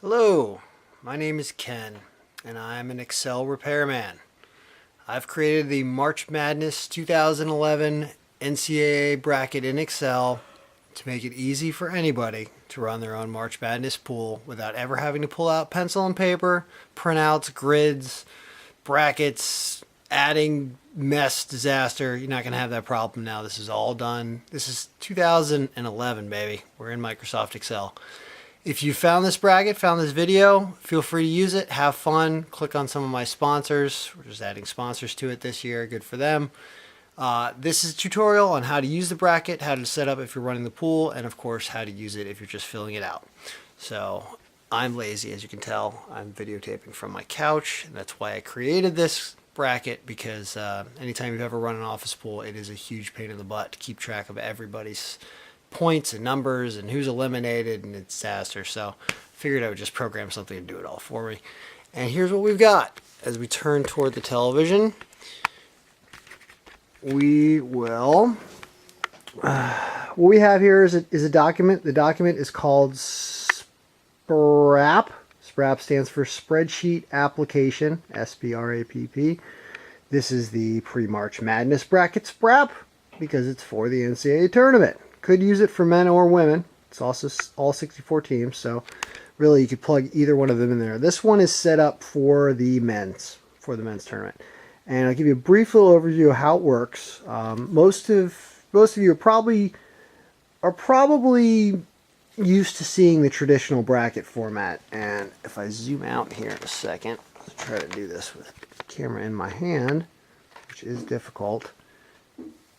Hello, my name is Ken, and I'm an Excel repairman. I've created the March Madness 2011 NCAA bracket in Excel to make it easy for anybody to run their own March Madness pool without ever having to pull out pencil and paper, printouts, grids, brackets, adding mess disaster. You're not going to have that problem now. This is all done. This is 2011, baby. We're in Microsoft Excel. If you found this bracket, found this video, feel free to use it. Have fun. Click on some of my sponsors. We're just adding sponsors to it this year. Good for them. This is a tutorial on how to use the bracket, how to set up if you're running the pool, and of course how to use it if you're just filling it out. So I'm lazy, as you can tell. I'm videotaping from my couch, and that's why I created this bracket, because anytime you've ever run an office pool, it is a huge pain in the butt to keep track of everybody's points and numbers and who's eliminated, and it's disaster. So I figured I would just program something to do it all for me. And here's what we've got. As we turn toward the television, we will what we have here is a document. The document is called SPRAP. SPRAP stands for Spreadsheet Application, SPRAPP. This is the pre-March Madness bracket SPRAP because it's for the NCAA tournament. Could use it for men or women. It's also all 64 teams, so really you could plug either one of them in there. This one is set up for the men's tournament. And I'll give you a brief little overview of how it works. Most of you are probably used to seeing the traditional bracket format. And if I zoom out here in a second, I'll try to do this with the camera in my hand, which is difficult.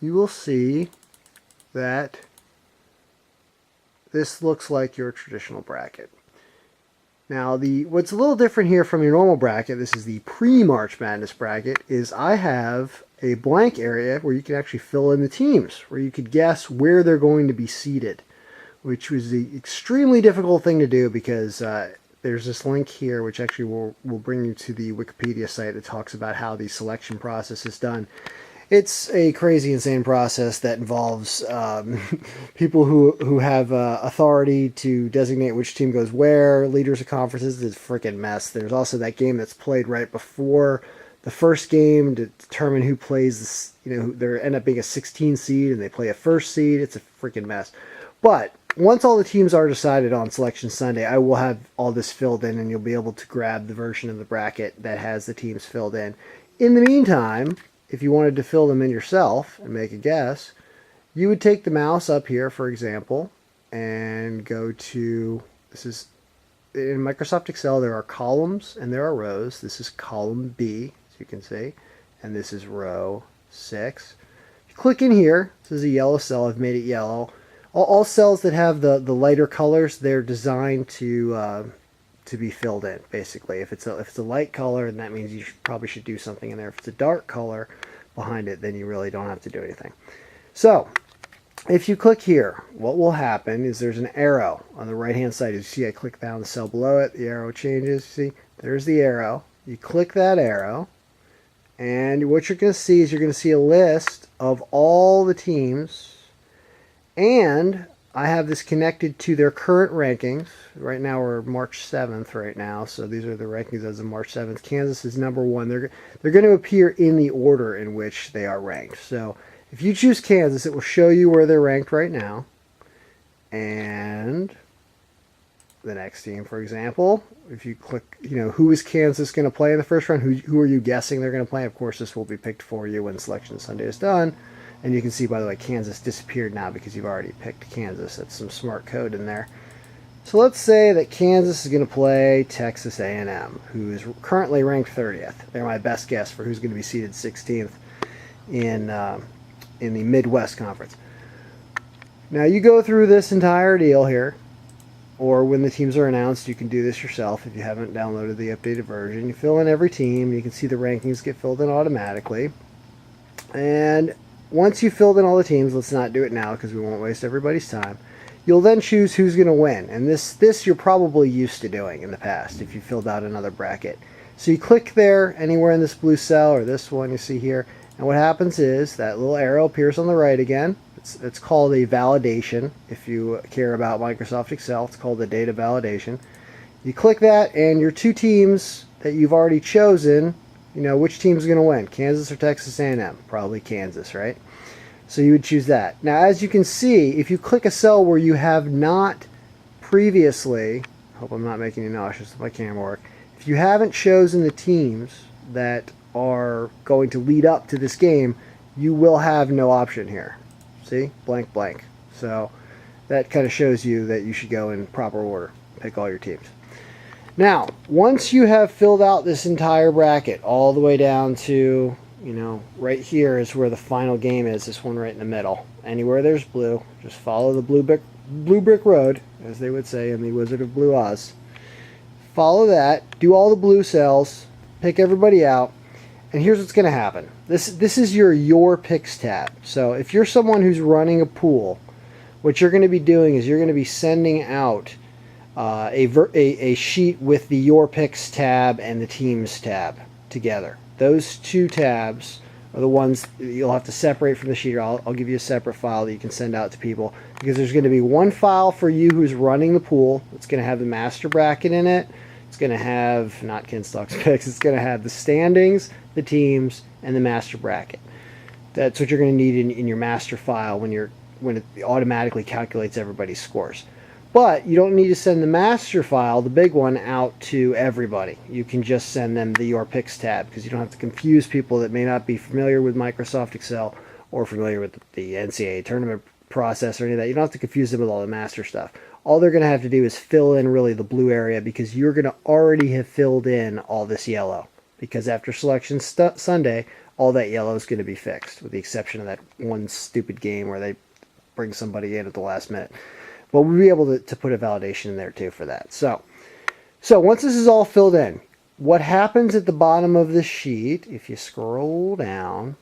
You will see that this looks like your traditional bracket. Now, what's a little different here from your normal bracket, this is the pre-March Madness bracket, is I have a blank area where you can actually fill in the teams, where you could guess where they're going to be seated, which was the extremely difficult thing to do because there's this link here which actually will bring you to the Wikipedia site that talks about how the selection process is done. It's a crazy, insane process that involves people who have authority to designate which team goes where, leaders of conferences. It's a freaking mess. There's also that game that's played right before the first game to determine who plays this. There end up being a 16 seed and they play a first seed. It's a freaking mess. But once all the teams are decided on Selection Sunday, I will have all this filled in and you'll be able to grab the version of the bracket that has the teams filled in. In the meantime, if you wanted to fill them in yourself and make a guess, you would take the mouse up here, for example, and go to, this is, in Microsoft Excel, there are columns and there are rows. This is column B, as you can see, and this is row 6. You click in here, this is a yellow cell, I've made it yellow. All cells that have the lighter colors, they're designed to be filled in, basically. If it's a light color, then that means you probably should do something in there. If it's a dark color behind it, then you really don't have to do anything. So if you click here, what will happen is there's an arrow on the right hand side. You see I click down the cell below it, the arrow changes. See, there's the arrow. You click that arrow, and what you're going to see is you're going to see a list of all the teams, and I have this connected to their current rankings. Right now we're March 7th right now, so these are the rankings as of March 7th. Kansas is number 1. They're going to appear in the order in which they are ranked. So if you choose Kansas, it will show you where they're ranked right now. And the next team, for example, if you click, who is Kansas going to play in the first round? Who are you guessing they're going to play? Of course, this will be picked for you when Selection Sunday is done. And you can see, by the way, Kansas disappeared now because you've already picked Kansas. That's some smart code in there. So let's say that Kansas is going to play Texas A&M, who is currently ranked 30th. They're my best guess for who's going to be seated 16th in the Midwest Conference. Now you go through this entire deal here, or when the teams are announced, you can do this yourself if you haven't downloaded the updated version. You fill in every team. You can see the rankings get filled in automatically. And once you've filled in all the teams, let's not do it now because we won't waste everybody's time. You'll then choose who's going to win. And this you're probably used to doing in the past if you filled out another bracket. So you click there anywhere in this blue cell or this one you see here. And what happens is that little arrow appears on the right again. It's called a validation. If you care about Microsoft Excel, it's called a data validation. You click that, and your two teams that you've already chosen, you know, which team's going to win, Kansas or Texas A&M? Probably Kansas, right? So you would choose that. Now, as you can see, if you click a cell where you have not previously, hope I'm not making you nauseous with my camera work, if you haven't chosen the teams that are going to lead up to this game, you will have no option here. See? Blank, blank. So that kind of shows you that you should go in proper order. Pick all your teams. Now, once you have filled out this entire bracket all the way down to, you know, right here is where the final game is, this one right in the middle. Anywhere there's blue, just follow the blue brick road, as they would say in the Wizard of Blue Oz. Follow that, do all the blue cells, pick everybody out, and here's what's going to happen. This is your picks tab. So if you're someone who's running a pool, what you're going to be doing is you're going to be sending out a sheet with the Your Picks tab and the Teams tab together. Those two tabs are the ones you'll have to separate from the sheet. I'll give you a separate file that you can send out to people, because there's going to be one file for you who's running the pool. It's going to have the master bracket in it. It's going to have, not Ken Stock's picks, it's going to have the standings, the teams, and the master bracket. That's what you're going to need in your master file when it automatically calculates everybody's scores. But you don't need to send the master file, the big one, out to everybody. You can just send them the Your Picks tab, because you don't have to confuse people that may not be familiar with Microsoft Excel or familiar with the NCAA tournament process or any of that. You don't have to confuse them with all the master stuff. All they're going to have to do is fill in really the blue area, because you're going to already have filled in all this yellow. Because after Selection Sunday, all that yellow is going to be fixed, with the exception of that one stupid game where they bring somebody in at the last minute. But we'll be able to put a validation in there too for that. So once this is all filled in, what happens at the bottom of the sheet, if you scroll down,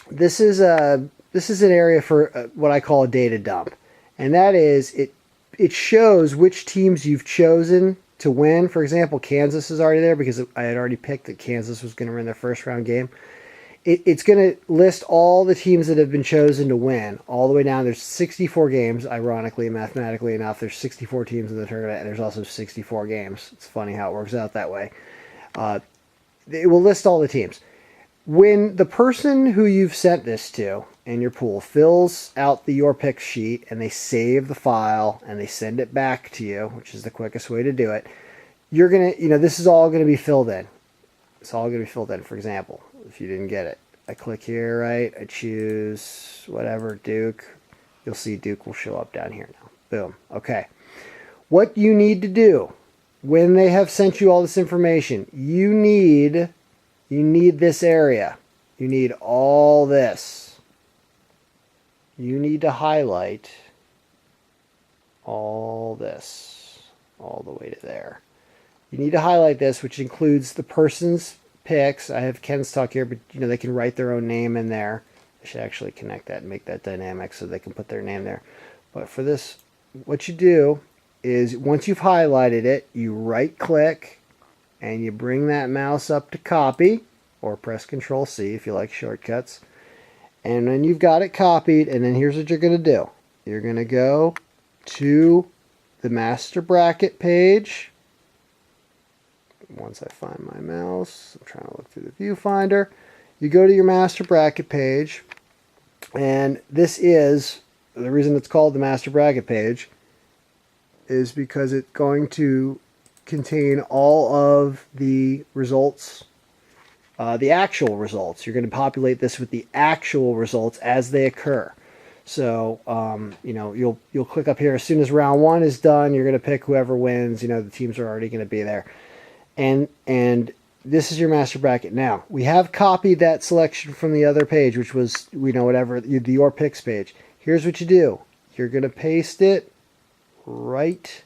this is an area for what I call a data dump. And that is, it shows which teams you've chosen to win. For example, Kansas is already there because I had already picked that Kansas was going to win their first round game. It's going to list all the teams that have been chosen to win all the way down. There's 64 games, ironically, mathematically enough. There's 64 teams in the tournament, and there's also 64 games. It's funny how it works out that way. It will list all the teams. When the person who you've sent this to in your pool fills out the Your Picks sheet, and they save the file and they send it back to you, which is the quickest way to do it, you're going to, this is all going to be filled in. It's all going to be filled in. For example, if you didn't get it, I click here, right? I choose whatever, Duke. You'll see Duke will show up down here now. Boom. Okay. What you need to do when they have sent you all this information, you need this area. You need all this. You need to highlight all this all the way to there. You need to highlight this, which includes the person's picks. I have Ken's talk here, but they can write their own name in there. I should actually connect that and make that dynamic so they can put their name there. But for this, what you do is once you've highlighted it, you right click and you bring that mouse up to copy, or press Control C if you like shortcuts. And then you've got it copied, and then here's what you're going to do. You're going to go to the master bracket page. Once I find my mouse, I'm trying to look through the viewfinder. You go to your master bracket page, and this is, the reason it's called the master bracket page is because it's going to contain all of the results, the actual results. You're going to populate this with the actual results as they occur. So, you'll click up here as soon as round one is done. You're going to pick whoever wins. The teams are already going to be there. And this is your master bracket. Now, we have copied that selection from the other page, which was, whatever, the Your Picks page. Here's what you do. You're going to paste it right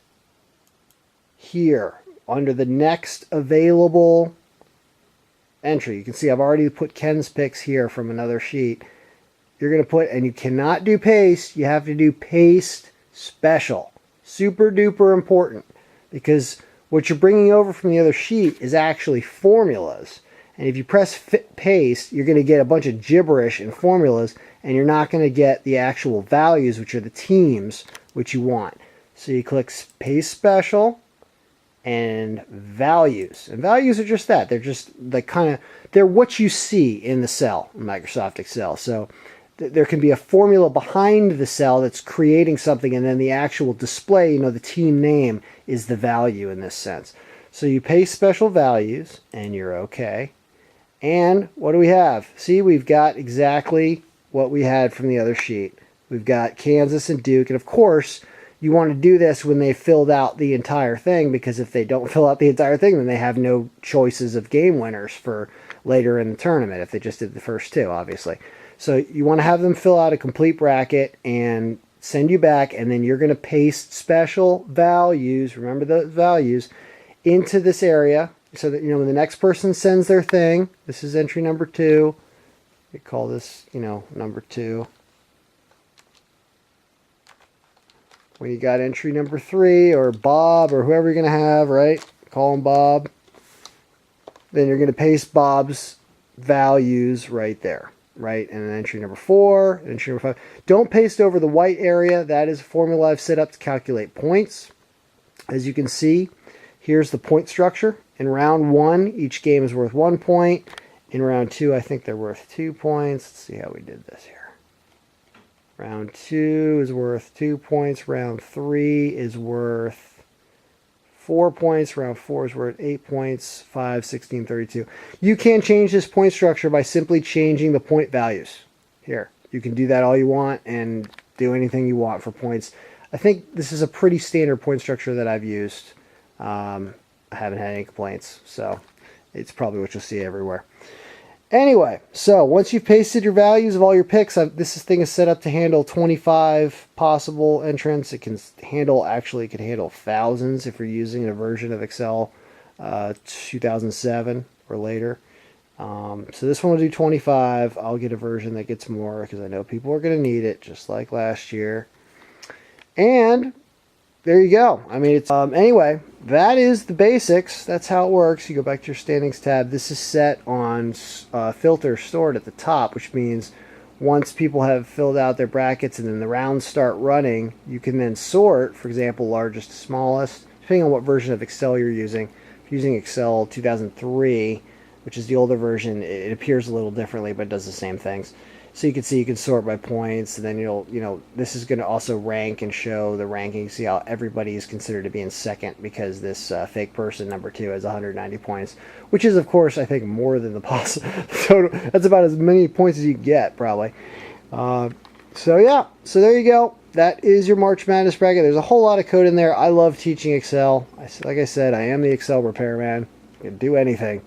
here under the next available entry. You can see I've already put Ken's picks here from another sheet. You're going to put, and you cannot do paste, you have to do paste special. Super duper important, because what you're bringing over from the other sheet is actually formulas. And if you press paste, you're going to get a bunch of gibberish in formulas, and you're not going to get the actual values, which are the teams, which you want. So you click Paste Special, and values. And values are just that. They're just they're what you see in the cell in Microsoft Excel. So there can be a formula behind the cell that's creating something, and then the actual display, the team name, is the value in this sense. So you paste special values, and you're okay. And what do we have? See, we've got exactly what we had from the other sheet. We've got Kansas and Duke, and of course, you want to do this when they filled out the entire thing, because if they don't fill out the entire thing, then they have no choices of game winners for later in the tournament, if they just did the first two, obviously. So you want to have them fill out a complete bracket and send you back, and then you're going to paste special values, remember the values, into this area, so that, when the next person sends their thing, this is entry number 2. We call this, number 2. When you got entry number 3, or Bob, or whoever you're going to have, right? Call him Bob. Then you're going to paste Bob's values right there, right? And then entry number 4, entry number 5. Don't paste over the white area. That is a formula I've set up to calculate points. As you can see, here's the point structure. In round 1, each game is worth 1 point. In round 2, I think they're worth 2 points. Let's see how we did this here. Round 2 is worth 2 points. Round 3 is worth 4 points. Round 4 is worth 8 points. 5, 16, 32. You can change this point structure by simply changing the point values. Here, you can do that all you want and do anything you want for points. I think this is a pretty standard point structure that I've used. I haven't had any complaints, so it's probably what you'll see everywhere. Anyway, so once you've pasted your values of all your picks, this thing is set up to handle 25 possible entrants. It can handle thousands if you're using a version of Excel 2007 or later. So this one will do 25. I'll get a version that gets more, because I know people are going to need it, just like last year. And there you go. I mean, it's anyway, that is the basics. That's how it works. You go back to your standings tab. This is set on filter stored at the top, which means once people have filled out their brackets and then the rounds start running, you can then sort, for example, largest to smallest, depending on what version of Excel you're using. If you're using Excel 2003, which is the older version, it appears a little differently, but it does the same things. So you can see you can sort by points, and then this is going to also rank and show the ranking. See how everybody is considered to be in second, because this fake person number 2 has 190 points, which is, of course, I think more than the possible total. That's about as many points as you get, probably. So yeah, so there you go. That is your March Madness bracket. There's a whole lot of code in there. I love teaching Excel. Like I said, I am the Excel repairman. I can do anything.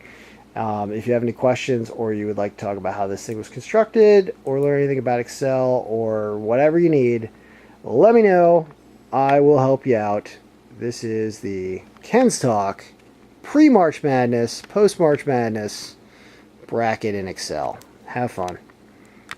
If you have any questions, or you would like to talk about how this thing was constructed, or learn anything about Excel, or whatever you need, let me know. I will help you out. This is the Ken's Talk pre-March Madness, post-March Madness bracket in Excel. Have fun.